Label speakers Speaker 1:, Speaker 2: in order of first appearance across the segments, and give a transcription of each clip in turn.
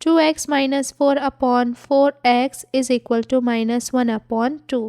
Speaker 1: 2x minus 4 upon 4x is equal to minus 1 upon 2۔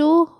Speaker 1: 2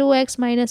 Speaker 1: 2x minus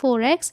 Speaker 1: 4x۔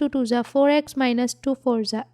Speaker 1: 2 2 4x minus 2 4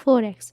Speaker 1: 4x۔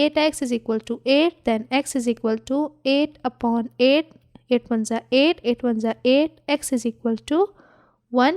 Speaker 1: 8x is equal to 8 then x is equal to 8 upon 8 8 1 8 8 1 8 x is equal to 1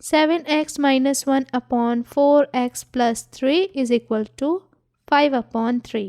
Speaker 1: 7x minus 1 upon 4x plus 3 is equal to 5 upon 3۔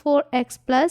Speaker 1: 4x plus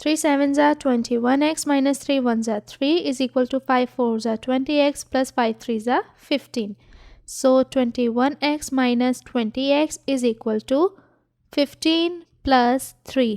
Speaker 1: 3 7 21x minus 3 1 3 is equal to 5 4 20x plus 5 3 15۔ So 21x minus 20x is equal to 15 plus 3۔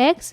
Speaker 1: x،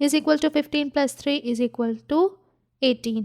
Speaker 1: is equal to 15 plus 3 is equal to 18